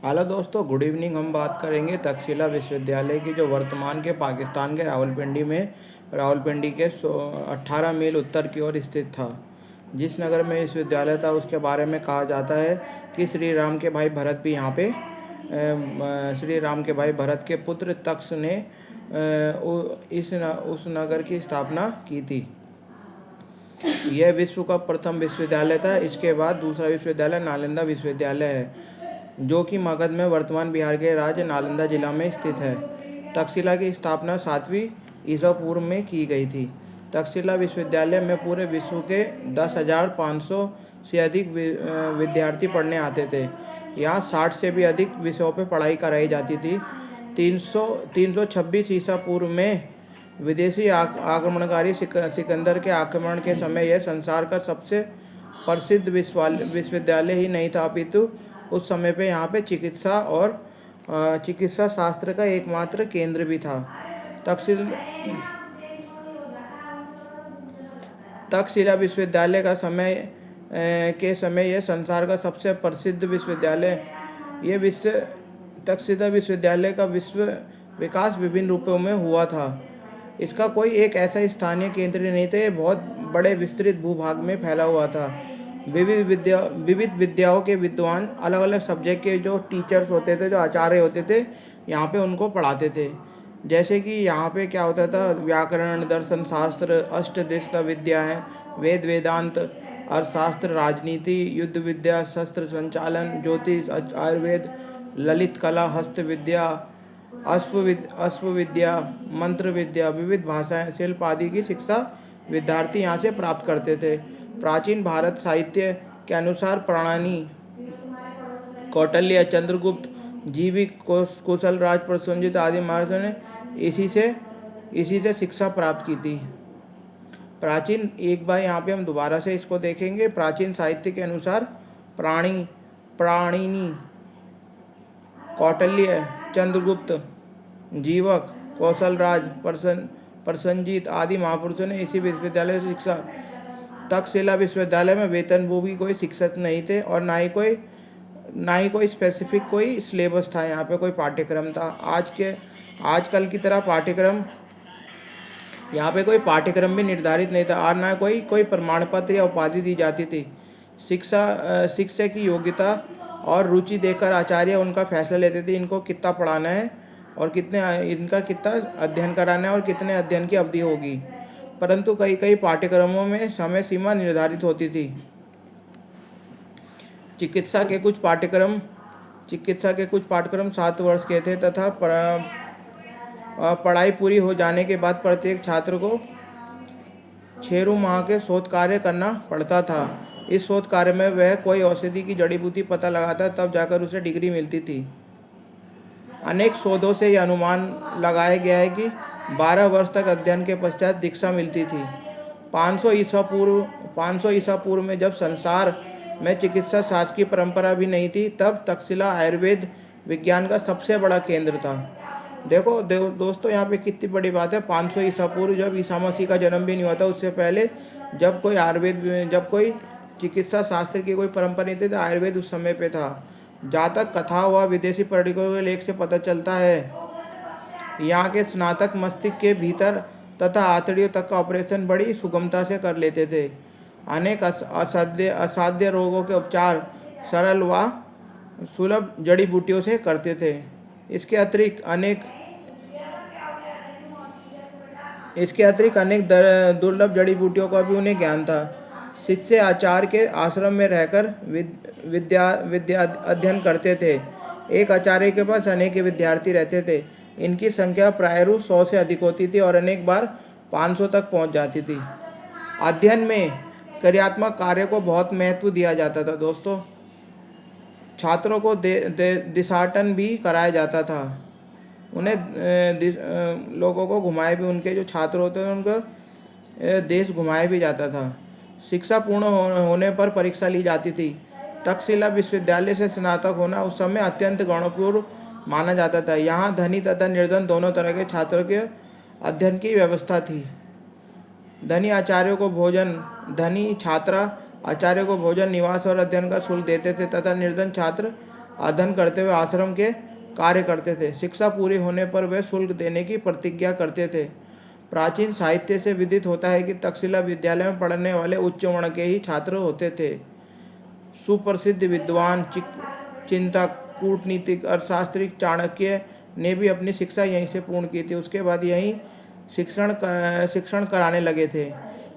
Hello दोस्तों, good evening. हम बात करेंगे तक्षशिला विश्वविद्यालय की, जो वर्तमान के पाकिस्तान के रावलपिंडी के 18 मील उत्तर की ओर स्थित था। जिस नगर में विश्वविद्यालय था उसके बारे में कहा जाता है कि श्री राम के भाई भरत भी यहाँ पे श्री राम के भाई भरत के पुत्र तक्ष ने उस नगर की स्थापना की थी। यह विश्व का प्रथम विश्वविद्यालय था। इसके बाद दूसरा विश्वविद्यालय नालंदा विश्वविद्यालय है, जो कि मगध में वर्तमान बिहार के राज्य नालंदा जिला में स्थित है। तक्षशिला की स्थापना 7वीं ईसा पूर्व में की गई थी। तक्षशिला विश्वविद्यालय में पूरे विश्व के 10,500 से अधिक विद्यार्थी पढ़ने आते थे। यहाँ 60 से भी अधिक विषयों पर पढ़ाई कराई जाती थी। 326 ईसा पूर्व में विदेशी आक्रमणकारी सिकंदर के आक्रमण के समय यह संसार का सबसे प्रसिद्ध विश्वविद्यालय ही नहीं था, अपितु उस समय पे यहाँ पे चिकित्सा शास्त्र का एकमात्र केंद्र भी था। तक्षशिला विश्वविद्यालय का समय यह संसार का सबसे प्रसिद्ध विश्वविद्यालय। तक्षशिला विश्वविद्यालय का विश्व विकास विभिन्न रूपों में हुआ था। इसका कोई एक ऐसा स्थानीय केंद्र नहीं था। ये बहुत बड़े विस्तृत भूभाग में फैला हुआ था। विविध विद्याओं के विद्वान, अलग अलग सब्जेक्ट के जो टीचर्स होते थे, जो आचार्य होते थे, यहाँ पे उनको पढ़ाते थे। जैसे कि यहाँ पे क्या होता था, व्याकरण, दर्शन शास्त्र, अष्टदिश विद्याएँ, वेदांत, अर्थशास्त्र, राजनीति, युद्ध विद्या, शस्त्र संचालन, ज्योतिष, आयुर्वेद, ललित कला, हस्त विद्या, अश्व विद्या, मंत्र विद्या, विविध भाषाएं, शिल्प आदि की शिक्षा विद्यार्थी यहाँ से प्राप्त करते थे। प्राचीन भारत साहित्य के अनुसार प्राणी, कौटिल्य, चंद्रगुप्त, जीवी, कुशल राज, प्रसेनजित आदि महाराजों ने इसी से शिक्षा प्राप्त की थी। प्राचीन, एक बार यहाँ पे हम दोबारा से इसको देखेंगे। प्राचीन साहित्य के अनुसार प्राणिनी, कौटिल्य, चंद्रगुप्त, जीवक, कौशल राज, प्रसेनजीत आदि महापुरुषों ने इसी विश्वविद्यालय से शिक्षा। तक्षशिला विश्वविद्यालय में वेतनभोगी कोई शिक्षक नहीं थे और ना ही कोई स्पेसिफिक कोई सिलेबस था। यहाँ पे कोई पाठ्यक्रम था। आजकल की तरह यहाँ पे कोई पाठ्यक्रम भी निर्धारित नहीं था और ना कोई प्रमाण पत्र या उपाधि दी जाती थी। शिक्षक की योग्यता और रुचि देखकर आचार्य उनका फैसला लेते थे, इनको कितना पढ़ाना है और कितना अध्ययन कराना है और कितने अध्ययन की अवधि होगी। परंतु कई पाठ्यक्रमों में समय सीमा निर्धारित होती थी। चिकित्सा के कुछ पाठ्यक्रम 7 वर्ष के थे तथा पढ़ाई पूरी हो जाने के बाद प्रत्येक छात्र को 6 माह के शोध कार्य करना पड़ता था। इस शोध कार्य में वह कोई औषधि की जड़ी बूटी पता लगाता, तब जाकर उसे डिग्री मिलती थी। अनेक शोधों से यह अनुमान लगाया गया है कि 12 वर्ष तक अध्ययन के पश्चात दीक्षा मिलती थी। 500 ईसा पूर्व में जब संसार में चिकित्सा शास्त्र की परंपरा भी नहीं थी, तब तक्षशिला आयुर्वेद विज्ञान का सबसे बड़ा केंद्र था। देखो दोस्तों, यहाँ पे कितनी बड़ी बात है। 500 ईसा पूर्व, जब ईसा मसीह का जन्म भी नहीं हुआ था, उससे पहले जब कोई चिकित्सा शास्त्र की कोई परंपरा नहीं थी, तो आयुर्वेद उस समय पे था। जहाँ तक कथा व विदेशी पर्यटकों के लेख से पता चलता है, यहाँ के स्नातक मस्तिष्क के भीतर तथा आंतड़ियों तक का ऑपरेशन बड़ी सुगमता से कर लेते थे। अनेक असाध्य रोगों के उपचार सरल व सुलभ जड़ी बूटियों से करते थे। इसके अतिरिक्त अनेक दुर्लभ जड़ी बूटियों का भी उन्हें ज्ञान था। शिष्य आचार्य के आश्रम में रहकर विद्या अध्ययन करते थे। एक आचार्य के पास अनेक विद्यार्थी रहते थे। इनकी संख्या प्रायः 100 से अधिक होती थी और अनेक बार 500 तक पहुंच जाती थी। अध्ययन में क्रियात्मक कार्य को बहुत महत्व दिया जाता था। दोस्तों, छात्रों को देशाटन भी कराया जाता था। उन्हें लोगों को घुमाए भी, उनके जो छात्र होते थे उनको देश घुमाया भी जाता था। शिक्षा पूर्ण होने पर परीक्षा ली जाती थी। तक्षशिला विश्वविद्यालय से स्नातक होना उस समय अत्यंत गौरवपूर्ण माना जाता था। यहाँ धनी तथा निर्धन दोनों तरह के छात्रों के अध्ययन की व्यवस्था थी। धनी छात्र आचार्य को भोजन, निवास और अध्ययन का शुल्क देते थे तथा निर्धन छात्र अध्ययन करते हुए आश्रम के कार्य करते थे। शिक्षा पूरी होने पर वे शुल्क देने की प्रतिज्ञा करते थे। प्राचीन साहित्य से विदित होता है कि तक्षशिला विद्यालय में पढ़ने वाले उच्च वर्ण के ही छात्र होते थे। सुप्रसिद्ध विद्वान चिंतक, कूटनीतिक, अर्थशास्त्री चाणक्य ने भी अपनी शिक्षा यहीं से पूर्ण की थी। उसके बाद यहीं शिक्षण कराने लगे थे।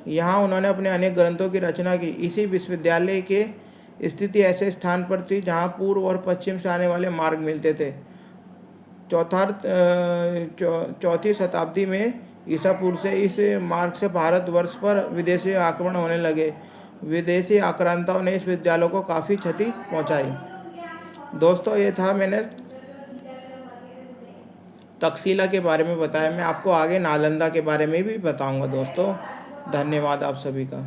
यहाँ उन्होंने अपने अनेक ग्रंथों की रचना की। इसी विश्वविद्यालय के स्थिति ऐसे स्थान पर थी जहाँ पूर्व और पश्चिम से आने वाले मार्ग मिलते थे। चौथी शताब्दी में ईसा पूर्व से इस मार्ग से भारतवर्ष पर विदेशी आक्रमण होने लगे। विदेशी आक्रांताओं ने इस विद्यालय को काफ़ी क्षति पहुंचाई। दोस्तों, ये था मैंने तक्षशिला के बारे में बताया। मैं आपको आगे नालंदा के बारे में भी बताऊंगा दोस्तों। धन्यवाद आप सभी का।